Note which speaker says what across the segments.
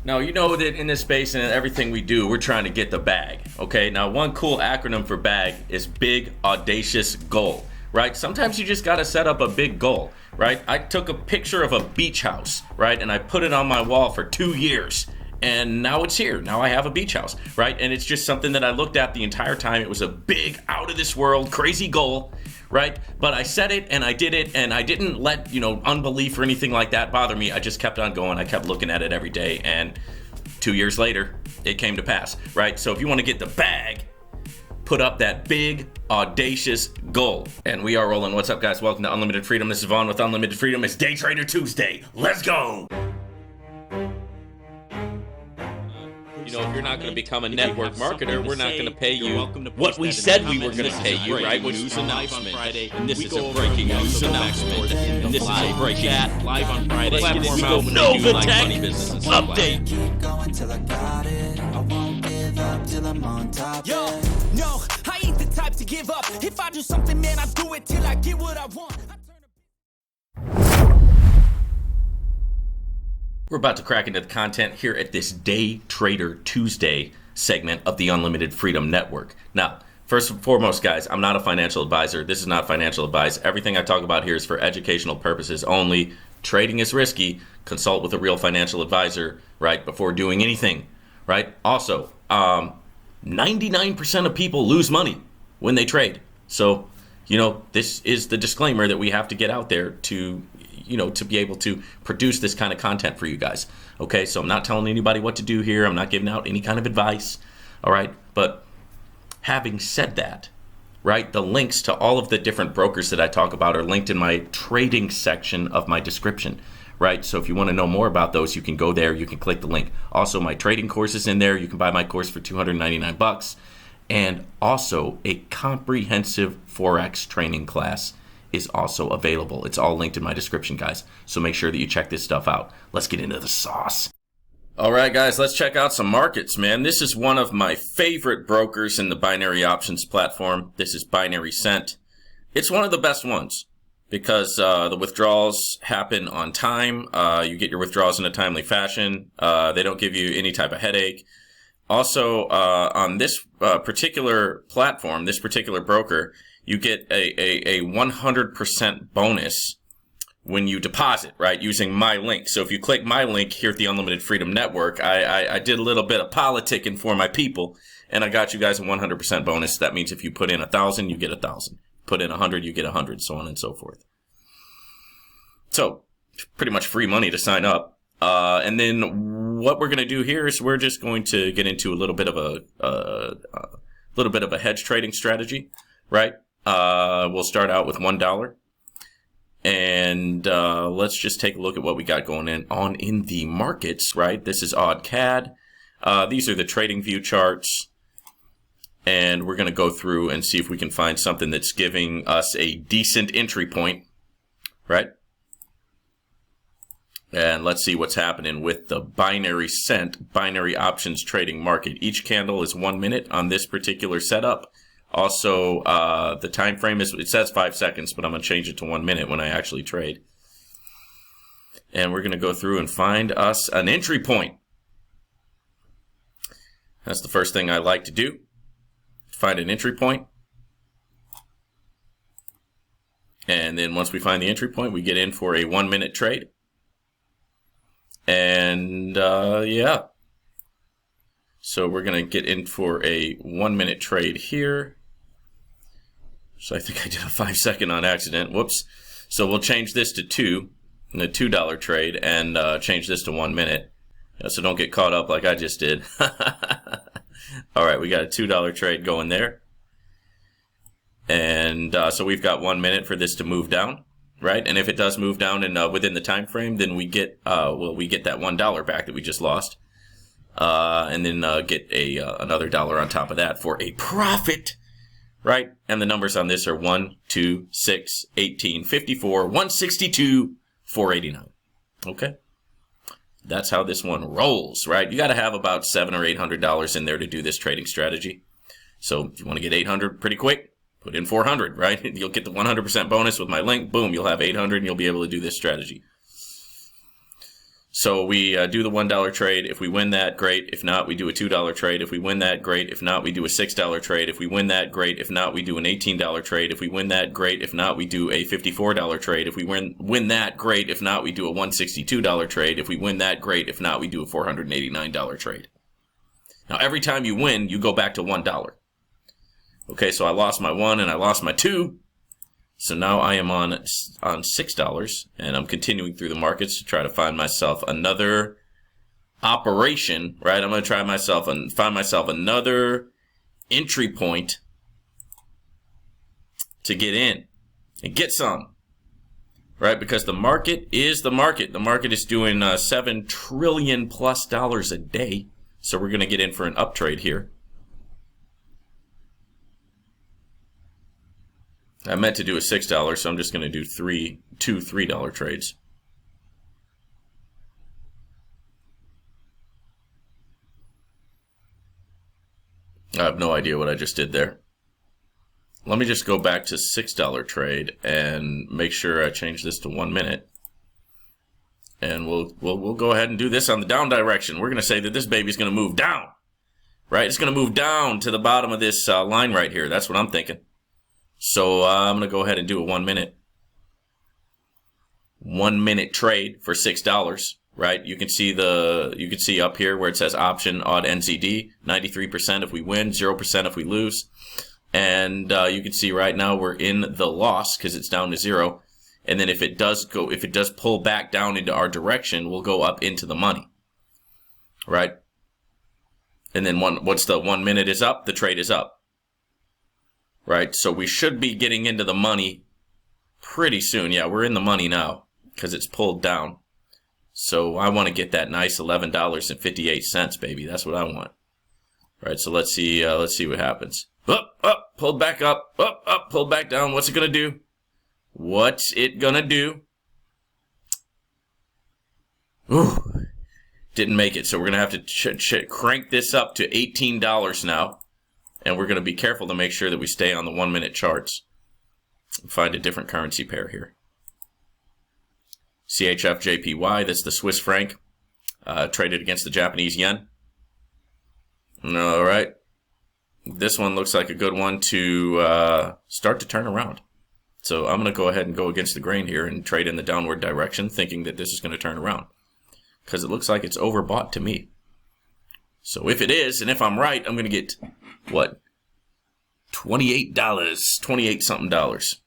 Speaker 1: Now, you know that in this space and everything we do, we're trying to get the bag, okay? Now, one cool acronym for bag is big, audacious goal, right? Sometimes you just got to set up a big goal, right? I took a picture of a beach house, right? And I put it on my wall for 2 years. And now it's here. Now I have a beach house, right? And it's just something that I looked at the entire time. It was a big, out of this world, crazy goal, right? But I said it and I did it, and I didn't let, unbelief or anything like that bother me. I just kept on going. I kept looking at it every day. And 2 years later, it came to pass, right? So if you want to get the bag, put up that big, audacious goal. And we are rolling. What's up, guys? Welcome to Unlimited Freedom. This is Vaughn with Unlimited Freedom. It's Day Trader Tuesday. Let's go.
Speaker 2: If you're not going to become a network marketer, we're not going to pay you what we said we were going to pay you, right? News announcement. And this is a breaking news announcement. And this is a breaking live on Friday. Novatech update.
Speaker 3: Yo, no, I ain't the type to give up. If I do something, man, I do it till I get what I want.
Speaker 1: We're about to crack into the content here at this Day Trader Tuesday segment of the Unlimited Freedom Network. Now, first and foremost, guys, I'm not a financial advisor. This is not financial advice. Everything I talk about here is for educational purposes only. Trading is risky. Consult with a real financial advisor, right, before doing anything, right? Also, 99% of people lose money when they trade. So, this is the disclaimer that we have to get out there to be able to produce this kind of content for you guys. Okay, so I'm not telling anybody what to do here. I'm not giving out any kind of advice. All right, but having said that, right, the links to all of the different brokers that I talk about are linked in my trading section of my description, right? So if you want to know more about those, you can go there. You can click the link. Also, my trading course is in there. You can buy my course for $299, and also a comprehensive Forex training class is also available. It's all linked in my description, guys. So make sure that you check this stuff out. Let's get into the sauce. All right, guys, let's check out some markets, man. This is one of my favorite brokers in the binary options platform. This is Binary Cent. It's one of the best ones because the withdrawals happen on time. You get your withdrawals in a timely fashion. They don't give you any type of headache. Also, on this particular platform, this particular broker, you get a 100% bonus when you deposit, right, using my link. So if you click my link here at the Unlimited Freedom Network, I did a little bit of politicking for my people, and I got you guys a 100% bonus. That means if you put in 1,000, you get 1,000. Put in 100, you get 100, so on and so forth. So pretty much free money to sign up. And then what we're going to do here is we're just going to get into a little bit of a hedge trading strategy, right? We'll start out with $1, and let's just take a look at what we got going on in the markets, right? This is odd CAD. These are the trading view charts, and we're going to go through and see if we can find something that's giving us a decent entry point, right? And let's see what's happening with the Binary Cent binary options trading market. Each candle is 1 minute on this particular setup. Also, the time frame it says 5 seconds, but I'm going to change it to 1 minute when I actually trade. And we're going to go through and find us an entry point. That's the first thing I like to do. Find an entry point. And then once we find the entry point, we get in for a 1 minute trade. And yeah. So we're going to get in for a 1 minute trade here. So I think I did a 5 second on accident. Whoops. So we'll change this to 2, a $2 trade, and change this to 1 minute. So don't get caught up like I just did. All right, we got a $2 trade going there. And so we've got 1 minute for this to move down, right? And if it does move down and within the time frame, then we get we get that $1 back that we just lost. And then get another dollar on top of that for a profit, right? And the numbers on this are 1, 2, 6, 18, 54, 162, 489. Okay, that's how this one rolls, right? You got to have about $700 or $800 in there to do this trading strategy. So if you want to get 800 pretty quick, put in 400, right? You'll get the 100% bonus with my link. Boom, you'll have 800 and you'll be able to do this strategy. So we do the $1 trade. If we win that, great. If not, we do a $2 trade. If we win that, great. If not, we do a $6 trade. If we win that, great. If not, we do an $18 trade. If we win that, great. If not, we do a $54 trade. If we win that, great. If not, we do a $162 trade. If we win that, great. If not, we do a $489 trade. Now, every time you win, you go back to $1. Okay, so I lost my 1 and I lost my 2. So now I am on $6, and I'm continuing through the markets to try to find myself another operation, right? I'm going to try myself and find myself another entry point to get in and get some, right? Because the market is the market. The market is doing $7 trillion plus a day. So we're going to get in for an up trade here. I meant to do a $6, so I'm just going to do two $3 trades. I have no idea what I just did there. Let me just go back to $6 trade and make sure I change this to 1 minute. And we'll go ahead and do this on the down direction. We're going to say that this baby's going to move down, right? It's going to move down to the bottom of this line right here. That's what I'm thinking. So I'm going to go ahead and do a 1 minute. 1 minute trade for $6, right? You can see up here where it says option odd NZD, 93% if we win, 0% if we lose. And you can see right now we're in the loss because it's down to 0. And then if it does pull back down into our direction, we'll go up into the money, right? And then once the 1 minute is up, the trade is up. Right, so we should be getting into the money pretty soon. Yeah, we're in the money now because it's pulled down. So I want to get that nice $11.58, baby. That's what I want. Right, so let's see what happens. Up, pulled back up, pulled back down. What's it gonna do? What's it gonna do? Ooh, didn't make it. So we're gonna have to crank this up to $18 now. And we're going to be careful to make sure that we stay on the 1 minute charts. Find a different currency pair here. CHF-JPY, that's the Swiss franc, traded against the Japanese yen. All right. This one looks like a good one to start to turn around. So I'm going to go ahead and go against the grain here and trade in the downward direction, thinking that this is going to turn around. Because it looks like it's overbought to me. So if it is, and if I'm right, I'm going to get... what? $28, $28 something dollars.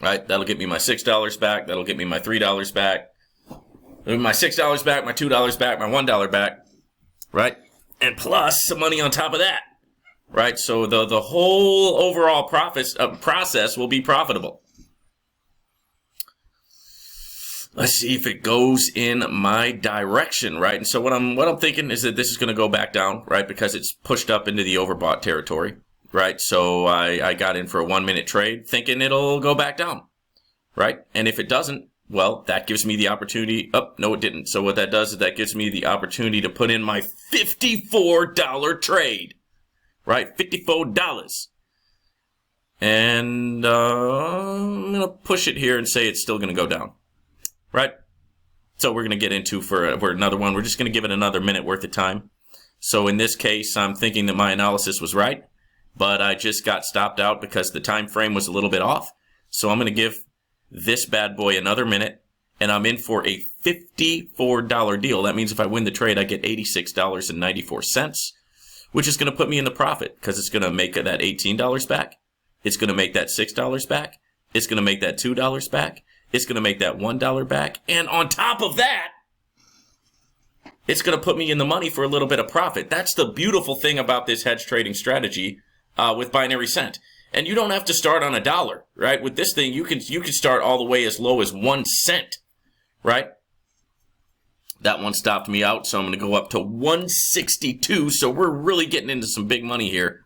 Speaker 1: Right? That'll get me my $6 back. That'll get me my $3 back. My $6 back, my $2 back, my $1 back. Right? And plus some money on top of that. Right? So the whole overall process will be profitable. Let's see if it goes in my direction, right? And so what I'm thinking is that this is going to go back down, right? Because it's pushed up into the overbought territory, right? So I got in for a 1 minute trade thinking it'll go back down, right? And if it doesn't, well, that gives me the opportunity. Oh, no, it didn't. So what that does is that gives me the opportunity to put in my $54 trade, right? $54. And I'm going to push it here and say it's still going to go down. Right? So we're going to get into for another one. We're just going to give it another minute worth of time. So in this case, I'm thinking that my analysis was right, but I just got stopped out because the time frame was a little bit off. So I'm going to give this bad boy another minute, and I'm in for a $54 deal. That means if I win the trade, I get $86.94, which is going to put me in the profit because it's going to make that $18 back. It's going to make that $6 back. It's going to make that $2 back. It's going to make that $1 back. And on top of that, it's going to put me in the money for a little bit of profit. That's the beautiful thing about this hedge trading strategy with binary cent. And you don't have to start on $1, right? With this thing, you can start all the way as low as 1 cent, right? That one stopped me out, so I'm going to go up to 162. So we're really getting into some big money here.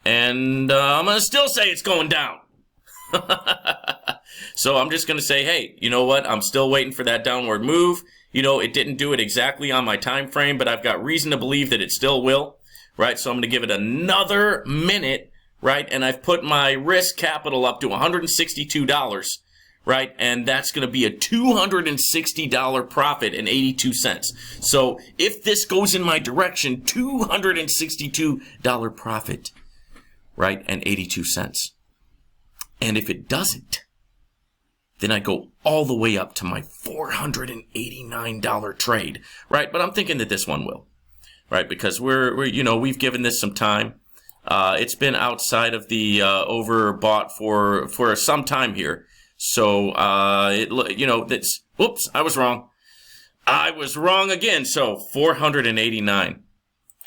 Speaker 1: And I'm going to still say it's going down. So I'm just going to say, hey, you know what? I'm still waiting for that downward move. You know, it didn't do it exactly on my time frame, but I've got reason to believe that it still will, right? So I'm going to give it another minute, right? And I've put my risk capital up to $162, right? And that's going to be a $260 profit and 82 cents. So if this goes in my direction, $262 profit, right? And 82 cents. And if it doesn't, then I go all the way up to my $489 trade, right? But I'm thinking that this one will, right? Because we've given this some time. It's been outside of the overbought for some time here. So, whoops, I was wrong. I was wrong again. So 489.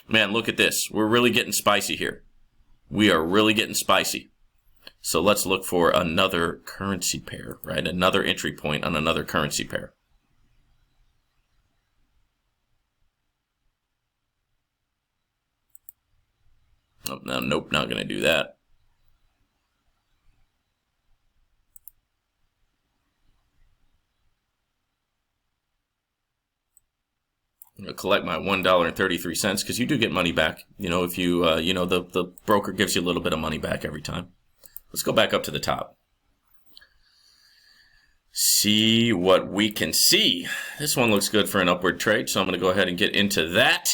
Speaker 1: Man, look at this. We're really getting spicy here. We are really getting spicy. So let's look for another currency pair, right? Another entry point on another currency pair. Oh, no, nope, not going to do that. I'm going to collect my $1.33 because you do get money back. You know, if you, the broker gives you a little bit of money back every time. Let's go back up to the top. See what we can see. This one looks good for an upward trade, so I'm going to go ahead and get into that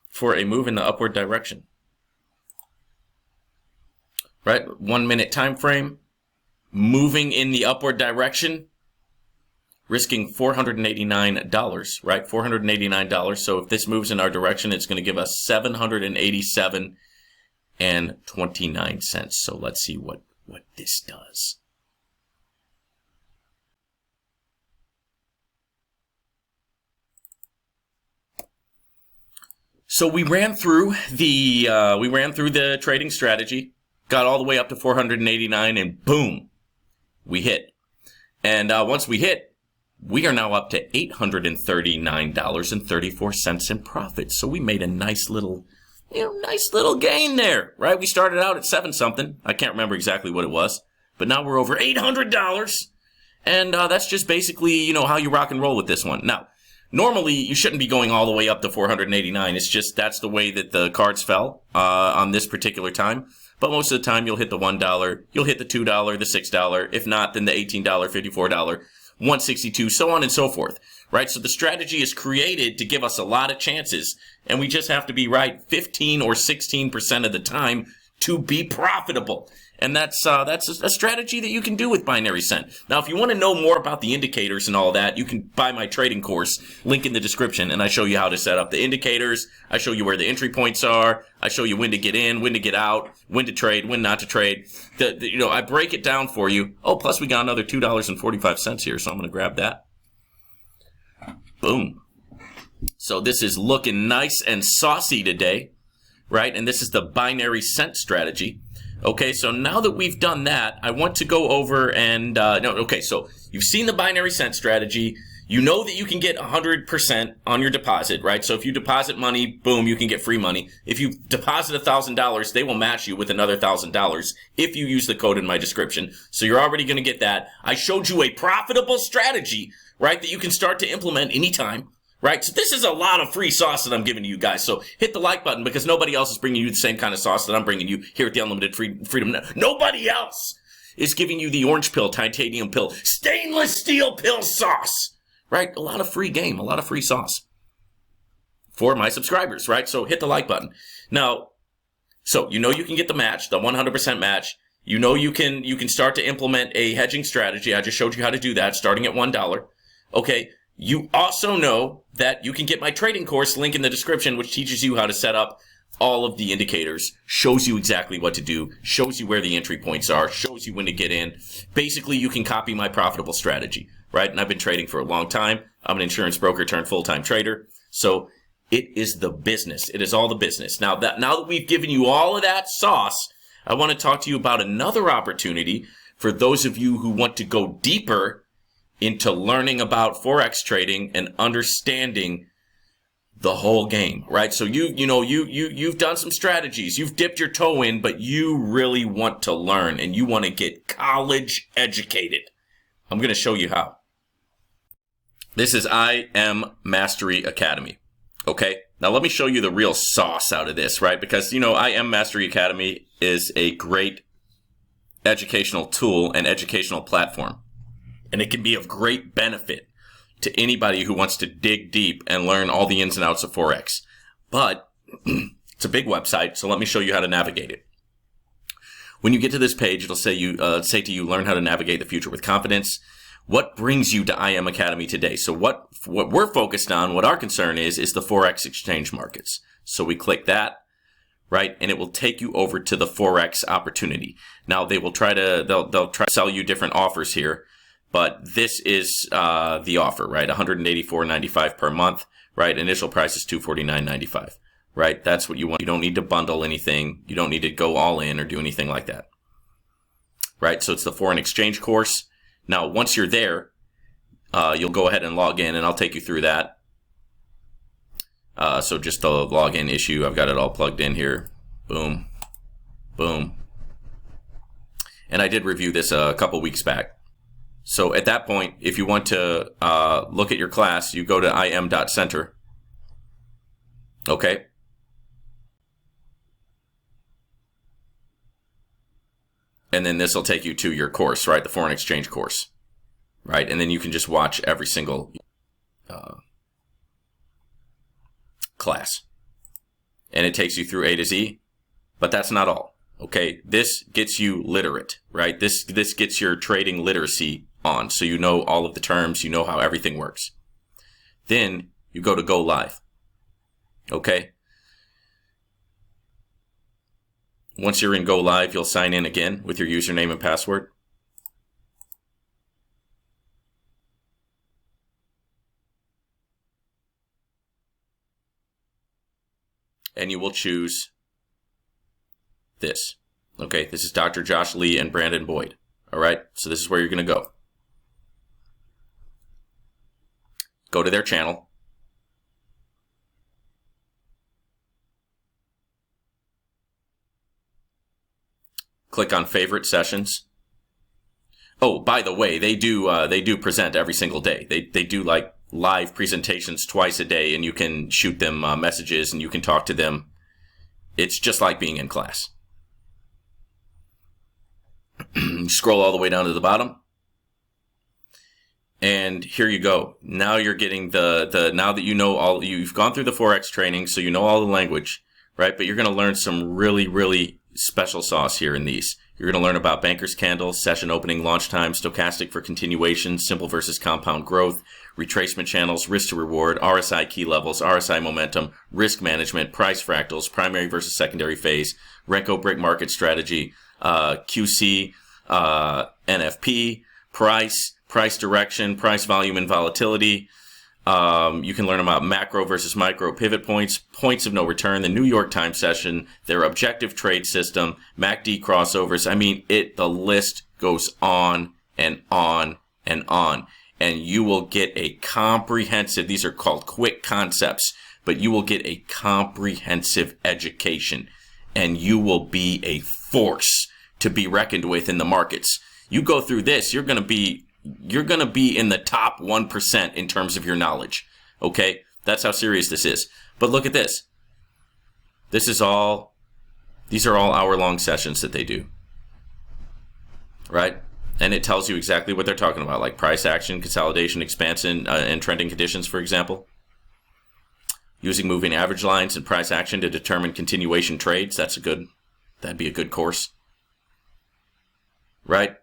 Speaker 1: for a move in the upward direction. Right, 1 minute time frame, moving in the upward direction, risking $489, right? $489. So if this moves in our direction, it's going to give us $787.29. So let's see what this does. So we ran through the trading strategy, got all the way up to 489, and boom, we hit. And once we hit, we are now up to $839.34 in profit. So we made a nice little gain there, right? We started out at 7 something. I can't remember exactly what it was, but now we're over $800, and that's just basically how you rock and roll with this one. Now, normally you shouldn't be going all the way up to 489. It's just that's the way that the cards fell on this particular time. But most of the time you'll hit the $1, you'll hit the $2, the $6. If not, then the $18, $54, $162, so on and so forth, right? So the strategy is created to give us a lot of chances, and we just have to be right 15 or 16% of the time to be profitable. And that's a strategy that you can do with binary cent. Now, if you want to know more about the indicators and all that, you can buy my trading course, link in the description, and I show you how to set up the indicators. I show you where the entry points are. I show you when to get in, when to get out, when to trade, when not to trade. I break it down for you. Oh, plus we got another $2.45 here, so I'm going to grab that. Boom. So this is looking nice and saucy today, right? And this is the binary cent strategy. Okay, so now that we've done that, I want to go over and, so you've seen the binary cent strategy. You know that you can get 100% on your deposit, right? So if you deposit money, boom, you can get free money. If you deposit $1,000, they will match you with another $1,000 if you use the code in my description. So you're already going to get that. I showed you a profitable strategy, right, that you can start to implement anytime. Right, so this is a lot of free sauce that I'm giving to you guys. So hit the like button because nobody else is bringing you the same kind of sauce that I'm bringing you here at the Unlimited Freedom Network. Nobody else is giving you the orange pill, titanium pill, stainless steel pill sauce. Right, a lot of free game, a lot of free sauce for my subscribers. Right, so hit the like button. Now, so you can get the match, the 100% match. You can start to implement a hedging strategy. I just showed you how to do that, starting at $1. Okay. You also know that you can get my trading course, link in the description, which teaches you how to set up all of the indicators, shows you exactly what to do, shows you where the entry points are, shows you when to get in. Basically, you can copy my profitable strategy, right? And I've been trading for a long time. I'm an insurance broker turned full-time trader. So it is the business. It is all the business. Now that we've given you all of that sauce, I want to talk to you about another opportunity for those of you who want to go deeper into learning about Forex trading and understanding the whole game, right? So you've done some strategies, you've dipped your toe in, but you really want to learn and you want to get college educated. I'm going to show you how. This is I Am Mastery Academy. Okay, now let me show you the real sauce out of this, right? Because I Am Mastery Academy is a great educational tool and educational platform. And it can be of great benefit to anybody who wants to dig deep and learn all the ins and outs of Forex. But it's a big website, so let me show you how to navigate it. When you get to this page, it'll say to you, learn how to navigate the future with confidence. What brings you to IM Academy today? So what we're focused on, what our concern is the Forex exchange markets. So we click that, right? And it will take you over to the Forex opportunity. Now they'll try to sell you different offers here, but this is the offer, right? $184.95 per month, right? Initial price is $249.95, right? That's what you want. You don't need to bundle anything. You don't need to go all in or do anything like that, right? So it's the foreign exchange course. Now, once you're there, you'll go ahead and log in, and I'll take you through that. So just the login issue, I've got it all plugged in here. Boom, boom. And I did review this a couple weeks back. So at that point, if you want to look at your class, you go to im.center. Okay. And then this will take you to your course, right? The foreign exchange course, right? And then you can just watch every single class. And it takes you through A to Z, but that's not all, okay? This gets you literate, right? This gets your trading literacy on, so you know all of the terms, you know how everything works. Then you go to go live, okay? Once you're in Go Live, you'll sign in again with your username and password. And you will choose this. Okay, this is Dr. Josh Lee and Brandon Boyd. All right, so this is where you're going to go. Go to their channel. Click on favorite sessions. Oh, by the way, they do present every single day. They do like live presentations twice a day, and you can shoot them messages and you can talk to them. It's just like being in class. Scroll all the way down to the bottom. And here you go. Now you're getting now that you know you've gone through the Forex training, so you know all the language, right? But you're going to learn some really, really special sauce here in these. You're going to learn about banker's candle, session opening, launch time, stochastic for continuation, simple versus compound growth, retracement channels, risk to reward, RSI key levels, RSI momentum, risk management, price fractals, primary versus secondary phase, Renko brick market strategy, QC, NFP, price direction, price volume and volatility. You can learn about macro versus micro pivot points, points of no return, the New York Times session, their objective trade system, MACD crossovers. I mean, the list goes on and on and on. And you will get a comprehensive, these are called quick concepts, but you will get a comprehensive education. And you will be a force to be reckoned with in the markets. You go through this, you're going to be in the top 1% in terms of your knowledge. Okay? That's how serious this is. But look at this. These are all hour-long sessions that they do. Right? And it tells you exactly what they're talking about, like price action, consolidation, expansion, and trending conditions, for example. Using moving average lines and price action to determine continuation trades. That'd be a good course. Right?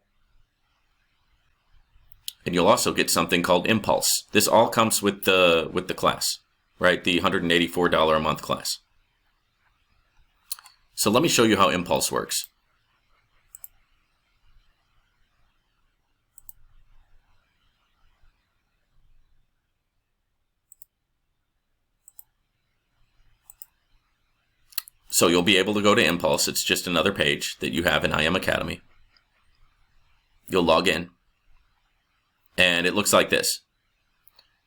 Speaker 1: And you'll also get something called Impulse. This all comes with the class, right? The $184 a month class. So let me show you how Impulse works. So you'll be able to go to Impulse. It's just another page that you have in IM Academy. You'll log in. And it looks like this.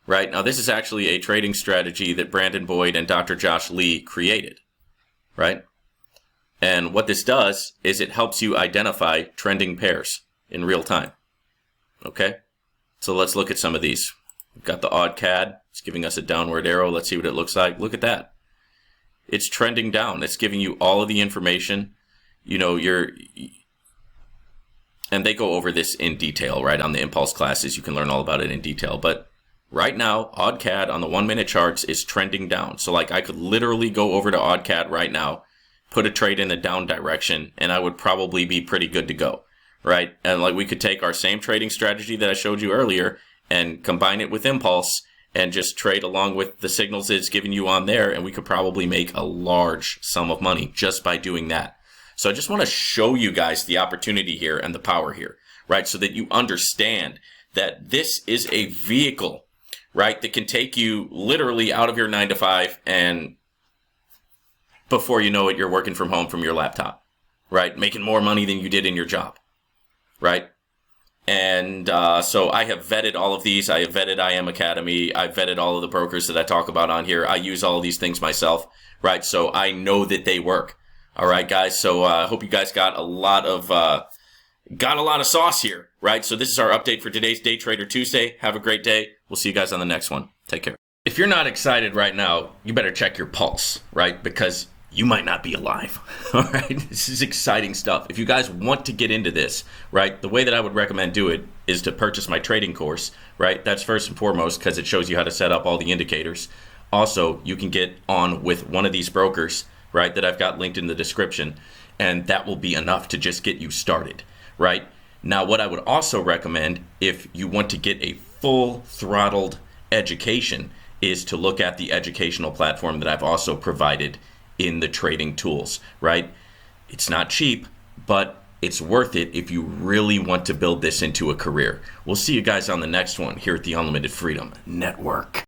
Speaker 1: Right? Now, this is actually a trading strategy that Brandon Boyd and Dr. Josh Lee created. Right? And what this does is it helps you identify trending pairs in real time. Okay? So let's look at some of these. We've got the odd CAD. It's giving us a downward arrow. Let's see what it looks like. Look at that. It's trending down. It's giving you all of the information. You know, and they go over this in detail, right? On the Impulse classes, you can learn all about it in detail. But right now, OddCAD on the 1 minute charts is trending down. So like I could literally go over to OddCAD right now, put a trade in the down direction, and I would probably be pretty good to go, right? And like we could take our same trading strategy that I showed you earlier and combine it with Impulse and just trade along with the signals it's giving you on there, and we could probably make a large sum of money just by doing that. So I just want to show you guys the opportunity here and the power here, right? So that you understand that this is a vehicle, right, that can take you literally out of your 9 to 5, and before you know it, you're working from home from your laptop, right? Making more money than you did in your job, right? And so I have vetted all of these. I have vetted IM Academy. I've vetted all of the brokers that I talk about on here. I use all of these things myself, right? So I know that they work. All right, guys. So I hope you guys got a lot of sauce here, right? So this is our update for today's Day Trader Tuesday. Have a great day. We'll see you guys on the next one. Take care. If you're not excited right now, you better check your pulse, right? Because you might not be alive. All right. This is exciting stuff. If you guys want to get into this, right, the way that I would recommend do it is to purchase my trading course, right? That's first and foremost because it shows you how to set up all the indicators. Also, you can get on with one of these brokers, right, that I've got linked in the description, and that will be enough to just get you started, right? Now, what I would also recommend if you want to get a full throttled education is to look at the educational platform that I've also provided in the trading tools, right? It's not cheap, but it's worth it if you really want to build this into a career. We'll see you guys on the next one here at the Unlimited Freedom Network.